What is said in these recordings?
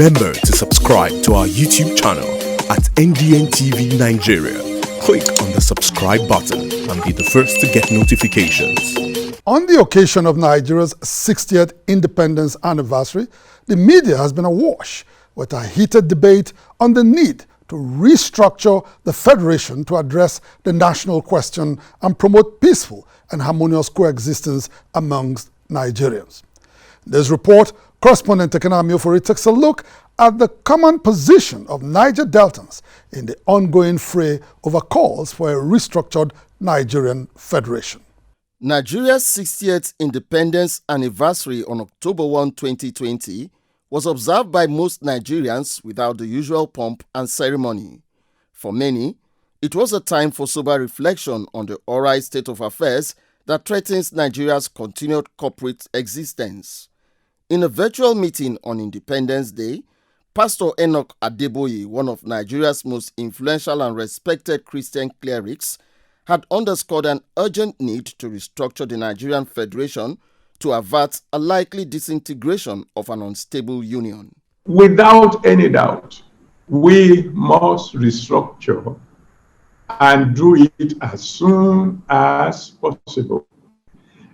Remember to subscribe to our YouTube channel at NGN TV Nigeria. Click on the subscribe button and be the first to get notifications. On the occasion of Nigeria's 60th independence anniversary, the media has been awash with a heated debate on the need to restructure the federation to address the national question and promote peaceful and harmonious coexistence amongst Nigerians. In this report, correspondent Ekenami Ofori takes a look at the common position of Niger Deltans in the ongoing fray over calls for a restructured Nigerian federation. Nigeria's 60th independence anniversary on October 1, 2020 was observed by most Nigerians without the usual pomp and ceremony. For many, it was a time for sober reflection on the awry state of affairs that threatens Nigeria's continued corporate existence. In a virtual meeting on Independence Day, Pastor Enoch Adeboye, one of Nigeria's most influential and respected Christian clerics, had underscored an urgent need to restructure the Nigerian Federation to avert a likely disintegration of an unstable union. Without any doubt, we must restructure and do it as soon as possible.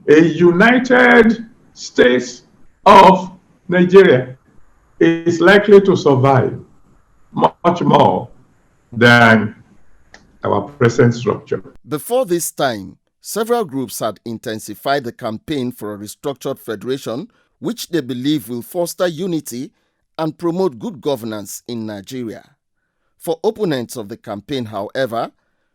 A united States of Nigeria is likely to survive much more than our present structure. Before this time, several groups had intensified the campaign for a restructured federation, which they believe will foster unity and promote good governance in Nigeria. For opponents of the campaign, however,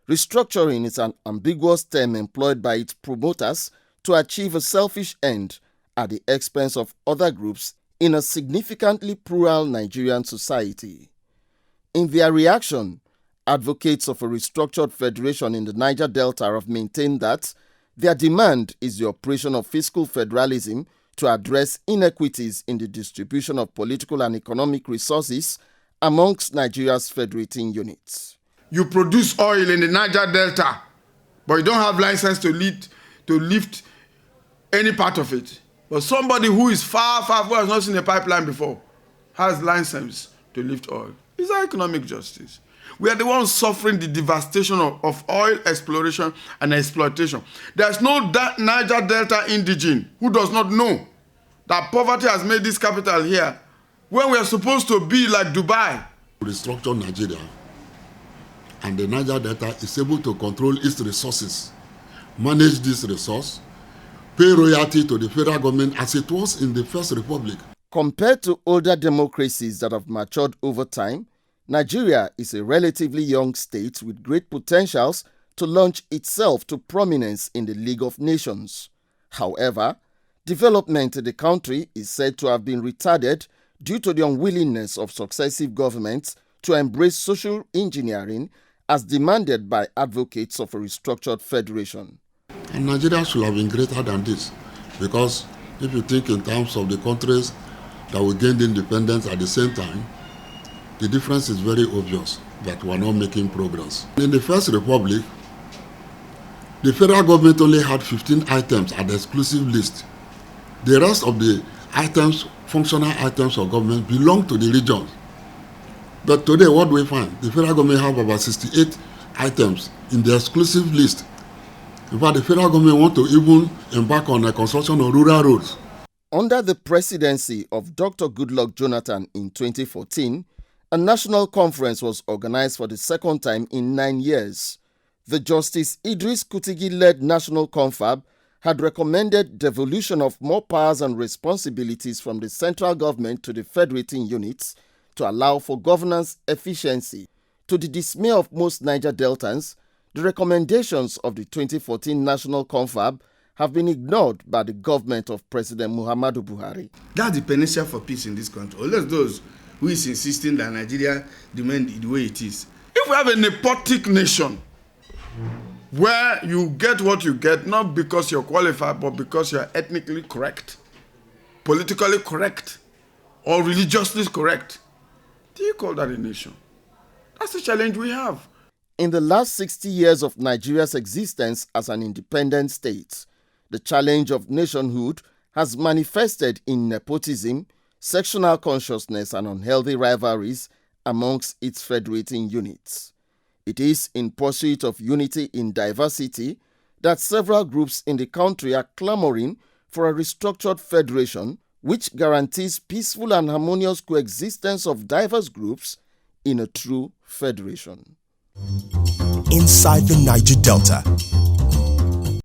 restructuring is an ambiguous term employed by its promoters to achieve a selfish end at the expense of other groups in a significantly plural Nigerian society. In their reaction, advocates of a restructured federation in the Niger Delta have maintained that their demand is the operation of fiscal federalism to address inequities in the distribution of political and economic resources amongst Nigeria's federating units. You produce oil in the Niger Delta, but you don't have license to lift any part of it. But somebody who is far, who has not seen a pipeline before, has license to lift oil. Is that economic justice? We are the ones suffering the devastation of oil exploration and exploitation. There's no Niger Delta indigene who does not know that poverty has made this capital here when we are supposed to be like Dubai. Restructure Nigeria, and the Niger Delta is able to control its resources, manage this resource, pay royalty to the federal government as it was in the First Republic. Compared to older democracies that have matured over time, Nigeria is a relatively young state with great potentials to launch itself to prominence in the League of Nations. However, development in the country is said to have been retarded due to the unwillingness of successive governments to embrace social engineering as demanded by advocates of a restructured federation. And Nigeria should have been greater than this, because if you think in terms of the countries that we gained independence at the same time, the difference is very obvious that we are not making progress. In the First Republic, the federal government only had 15 items at the exclusive list. The rest of the items, functional items of government, belong to the regions. But today, what do we find? The federal government have about 68 items in the exclusive list. In fact, the federal government want to even embark on a construction of rural roads. Under the presidency of Dr. Goodluck Jonathan in 2014, a national conference was organized for the second time in 9 years. The Justice Idris Kutigi-led National Confab had recommended devolution of more powers and responsibilities from the central government to the federating units to allow for governance efficiency. To the dismay of most Niger Deltans, the recommendations of the 2014 National Confab have been ignored by the government of President Muhammadu Buhari. That's the panacea for peace in this country. Unless those who is insisting that Nigeria remain the way it is. If we have a nepotic nation where you get what you get, not because you're qualified, but because you're ethnically correct, politically correct, or religiously correct, do you call that a nation? That's the challenge we have. In the last 60 years of Nigeria's existence as an independent state, the challenge of nationhood has manifested in nepotism, sectional consciousness and unhealthy rivalries amongst its federating units. It is in pursuit of unity in diversity that several groups in the country are clamoring for a restructured federation which guarantees peaceful and harmonious coexistence of diverse groups in a true federation. Inside the Niger Delta,